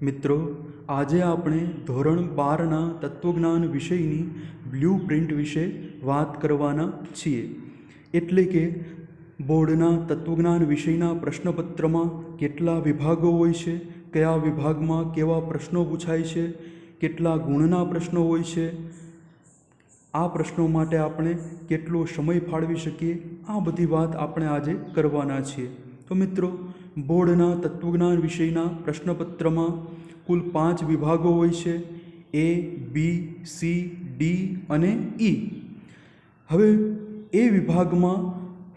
મિત્રો, આજે આપણે ધોરણ 12ના તત્વજ્ઞાન વિષયની બ્લુ પ્રિન્ટ વિશે વાત કરવાના છીએ. એટલે કે બોર્ડના તત્વજ્ઞાન વિષયના પ્રશ્નપત્રમાં કેટલા વિભાગો હોય છે, કયા વિભાગમાં કેવા પ્રશ્નો પૂછાય છે, કેટલા ગુણના પ્રશ્નો હોય છે, આ પ્રશ્નો માટે આપણે કેટલો સમય ફાળવી શકીએ, આ બધી વાત આપણે આજે કરવાના છીએ. તો મિત્રો, બોર્ડના તત્વજ્ઞાન વિષયના પ્રશ્નપત્રમાં કુલ 5 વિભાગો હોય છે: A, B, C, D અને E. હવે એ વિભાગમાં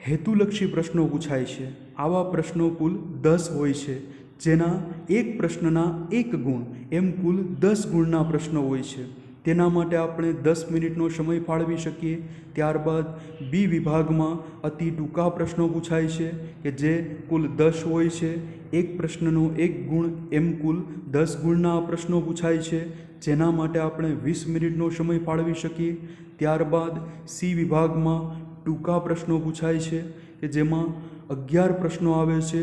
હેતુલક્ષી પ્રશ્નો પૂછાય છે. આવા પ્રશ્નો કુલ 10 હોય છે, જેના એક પ્રશ્નના 1 ગુણ એમ કુલ 10 ગુણના પ્રશ્નો હોય છે. તેના માટે આપણે 10 મિનિટનો સમય ફાળવી શકીએ. ત્યારબાદ બી વિભાગમાં અતિ ટૂંકા પ્રશ્નો પૂછાય છે કે જે કુલ 10 હોય છે. એક પ્રશ્નનો 1 ગુણ એમ કુલ 10 ગુણના પ્રશ્નો પૂછાય છે, જેના માટે આપણે 20 મિનિટનો સમય ફાળવી શકીએ. ત્યારબાદ સી વિભાગમાં ટૂંકા પ્રશ્નો પૂછાય છે કે જેમાં 11 પ્રશ્નો આવે છે.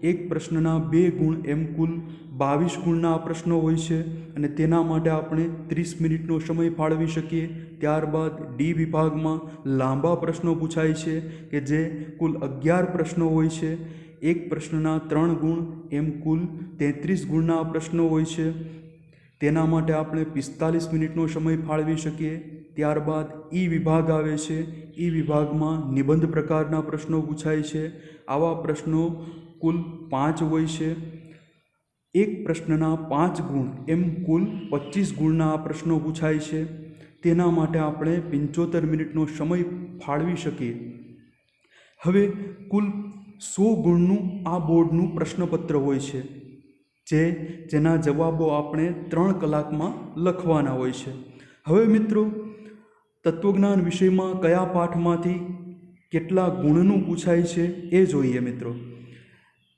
એક પ્રશ્નના 2 ગુણ એમ કુલ 22 ગુણના પ્રશ્નો હોય છે અને તેના માટે આપણે 30 મિનિટનો સમય ફાળવી શકીએ. ત્યારબાદ ડી વિભાગમાં લાંબા પ્રશ્નો પૂછાય છે કે જે કુલ 11 પ્રશ્નો હોય છે. એક પ્રશ્નના 3 ગુણ એમ કુલ 33 ગુણના પ્રશ્નો હોય છે. તેના માટે આપણે 45 મિનિટનો સમય ફાળવી શકીએ. ત્યારબાદ ઈ વિભાગ આવે છે. ઈ વિભાગમાં નિબંધ પ્રકારના પ્રશ્નો પૂછાય છે. આવા પ્રશ્નો કુલ 5 હોય છે. એક પ્રશ્નના 5 ગુણ એમ કુલ 25 ગુણના પ્રશ્નો પૂછાય છે. તેના માટે આપણે 75 મિનિટનો સમય ફાળવી શકીએ. હવે કુલ 100 ગુણનું આ બોર્ડનું પ્રશ્નપત્ર હોય છે, જેના જવાબો આપણે 3 કલાકમાં લખવાના હોય છે. હવે મિત્રો, તત્વજ્ઞાન વિષયમાં કયા પાઠમાંથી કેટલા ગુણનું પૂછાય છે એ જોઈએ. મિત્રો,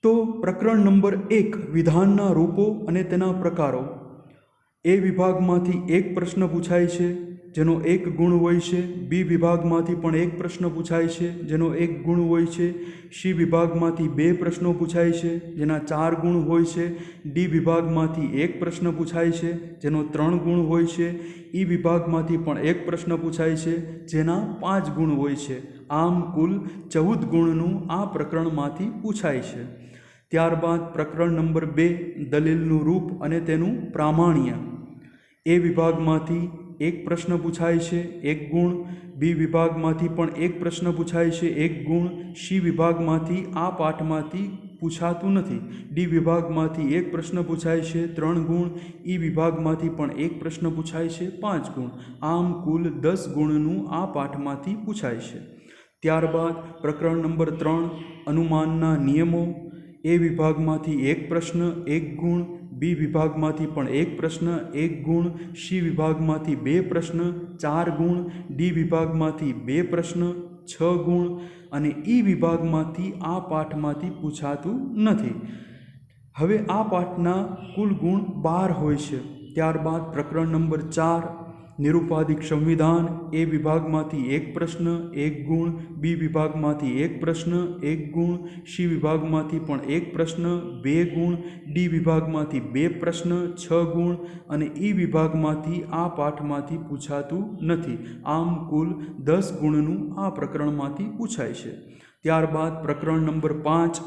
તો પ્રકરણ નંબર 1 વિધાનના રૂપો અને તેના પ્રકારો, એ વિભાગમાંથી 1 પ્રશ્ન પૂછાય છે જેનો 1 ગુણ હોય છે. બી વિભાગમાંથી પણ 1 પ્રશ્ન પૂછાય છે જેનો 1 ગુણ હોય છે. સી વિભાગમાંથી 2 પ્રશ્નો પૂછાય છે જેના 4 ગુણ હોય છે. ડી વિભાગમાંથી 1 પ્રશ્ન પૂછાય છે જેનો 3 ગુણ હોય છે. ઈ વિભાગમાંથી પણ 1 પ્રશ્ન પૂછાય છે જેના 5 ગુણ હોય છે. આમ કુલ 14 ગુણનું આ પ્રકરણમાંથી પૂછાય છે. ત્યારબાદ પ્રકરણ નંબર 2 દલીલનું રૂપ અને તેનું પ્રામાણ્ય, એ વિભાગમાંથી 1 પ્રશ્ન પૂછાય છે, 1 ગુણ. બી વિભાગમાંથી પણ 1 પ્રશ્ન પૂછાય છે, 1 ગુણ. સી વિભાગમાંથી આ પાઠમાંથી પૂછાતું નથી. ડી વિભાગમાંથી 1 પ્રશ્ન પૂછાય છે, 3 ગુણ. ઈ વિભાગમાંથી પણ 1 પ્રશ્ન પૂછાય છે, 5 ગુણ. આમ કુલ 10 ગુણનું આ પાઠમાંથી પૂછાય છે. ત્યારબાદ પ્રકરણ નંબર 3 અનુમાનના નિયમો, એ વિભાગમાંથી 1 પ્રશ્ન, 1 ગુણ. બી વિભાગમાંથી પણ 1 પ્રશ્ન, 1 ગુણ. સી વિભાગમાંથી 2 પ્રશ્ન, 4 ગુણ. ડી વિભાગમાંથી 2 પ્રશ્ન, 6 ગુણ. અને ઈ વિભાગમાંથી આ પાઠમાંથી પૂછાતું નથી. હવે આ પાઠના કુલ ગુણ 12 હોય છે. ત્યારબાદ પ્રકરણ નંબર 4 નિરુપાધિક સંવિધાન, એ વિભાગમાંથી 1 પ્રશ્ન, 1 ગુણ. બી વિભાગમાંથી 1 પ્રશ્ન, 1 ગુણ. સી વિભાગમાંથી પણ 1 પ્રશ્ન, 2 ગુણ. ડી વિભાગમાંથી 2 પ્રશ્ન, 6 ગુણ. અને ઈ વિભાગમાંથી આ પાઠમાંથી પૂછાતું નથી. આમ કુલ 10 ગુણનું આ પ્રકરણમાંથી પૂછાય છે. ત્યારબાદ પ્રકરણ નંબર 5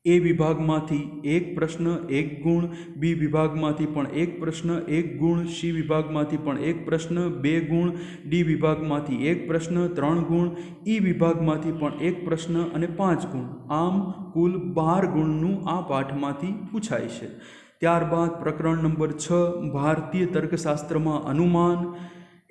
એ વિભાગમાંથી 1 પ્રશ્ન, 1 ગુણ. બી વિભાગમાંથી પણ 1 પ્રશ્ન, 1 ગુણ. સી વિભાગમાંથી પણ 1 પ્રશ્ન, 2 ગુણ. ડી વિભાગમાંથી 1 પ્રશ્ન, 3 ગુણ. ઈ વિભાગમાંથી પણ 1 પ્રશ્ન અને 5 ગુણ. આમ કુલ 12 ગુણનું આ પાઠમાંથી પૂછાય છે. ત્યારબાદ પ્રકરણ નંબર 6 ભારતીય તર્કશાસ્ત્રમાં અનુમાન,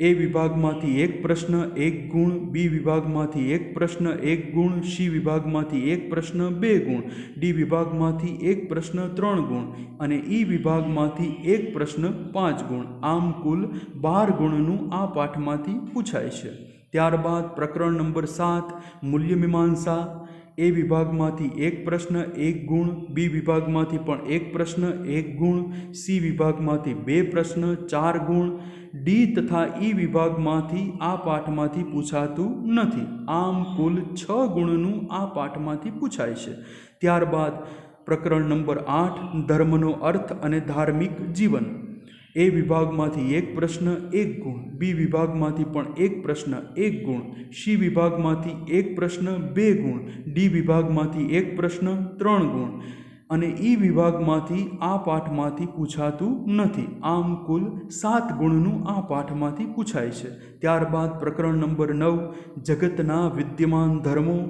એ વિભાગમાંથી 1 પ્રશ્ન, 1 ગુણ. બી વિભાગમાંથી 1 પ્રશ્ન, 1 ગુણ. સી વિભાગમાંથી 1 પ્રશ્ન, 2 ગુણ. ડી વિભાગમાંથી 1 પ્રશ્ન, 3 ગુણ. અને ઈ વિભાગમાંથી 1 પ્રશ્ન, 5 ગુણ. આમ કુલ 12 ગુણનું આ પાઠમાંથી પૂછાય છે. ત્યારબાદ પ્રકરણ નંબર 7 મૂલ્ય મીમાંસા, એ વિભાગમાંથી 1 પ્રશ્ન, 1 ગુણ. બી વિભાગમાંથી પણ 1 પ્રશ્ન, 1 ગુણ. સી વિભાગમાંથી 2 પ્રશ્ન, 4 ગુણ. ડી તથા ઈ વિભાગમાંથી આ પાઠમાંથી પૂછાતું નથી. આમ કુલ 6 ગુણનું આ પાઠમાંથી પૂછાય છે. ત્યારબાદ પ્રકરણ નંબર 8 ધર્મનો અર્થ અને ધાર્મિક જીવન. એ વિભાગમાંથી એક પ્રશ્ન 1 ગુણ, બી વિભાગમાંથી પણ એક પ્રશ્ન 1 ગુણ, સી વિભાગમાંથી એક પ્રશ્ન 2 ગુણ, ડી વિભાગમાંથી એક પ્રશ્ન 3 ગુણ અને ઈ વિભાગમાંથી આ પાઠમાંથી પૂછાતું નથી. આમ કુલ 7 ગુણનું આ પાઠમાંથી પૂછાય છે. ત્યારબાદ પ્રકરણ નંબર 9 જગતના વિદ્યમાન ધર્મો.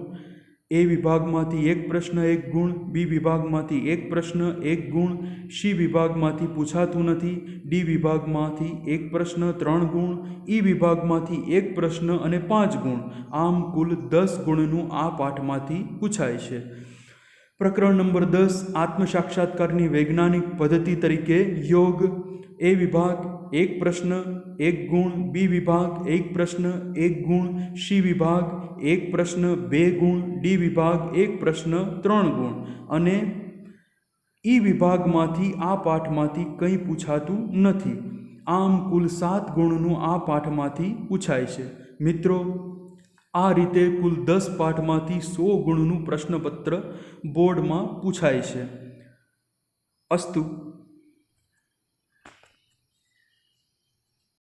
એ વિભાગમાંથી એક પ્રશ્ન 1 ગુણ, બી વિભાગમાંથી એક પ્રશ્ન 1 ગુણ, સી વિભાગમાંથી પૂછાતું નથી, ડી વિભાગમાંથી એક પ્રશ્ન 3 ગુણ, ઈ વિભાગમાંથી એક પ્રશ્ન અને 5 ગુણ. આમ કુલ 10 ગુણનું આ પાઠમાંથી પૂછાય છે. પ્રકરણ નંબર 10 આત્મસાક્ષાત્કારની વૈજ્ઞાનિક પદ્ધતિ તરીકે યોગ. એ વિભાગ એક પ્રશ્ન 1 ગુણ, બી વિભાગ એક પ્રશ્ન 1 ગુણ, સી વિભાગ એક પ્રશ્ન 2 ગુણ, ડી વિભાગ એક પ્રશ્ન 3 ગુણ અને ઈ વિભાગમાંથી આ પાઠમાંથી કંઈ પૂછાતું નથી. આમ કુલ 7 ગુણનું આ પાઠમાંથી પૂછાય છે. મિત્રો, આ રીતે કુલ 10 પાઠમાંથી 100 ગુણનું પ્રશ્નપત્ર બોર્ડમાં પૂછાય છે. અસ્તુ.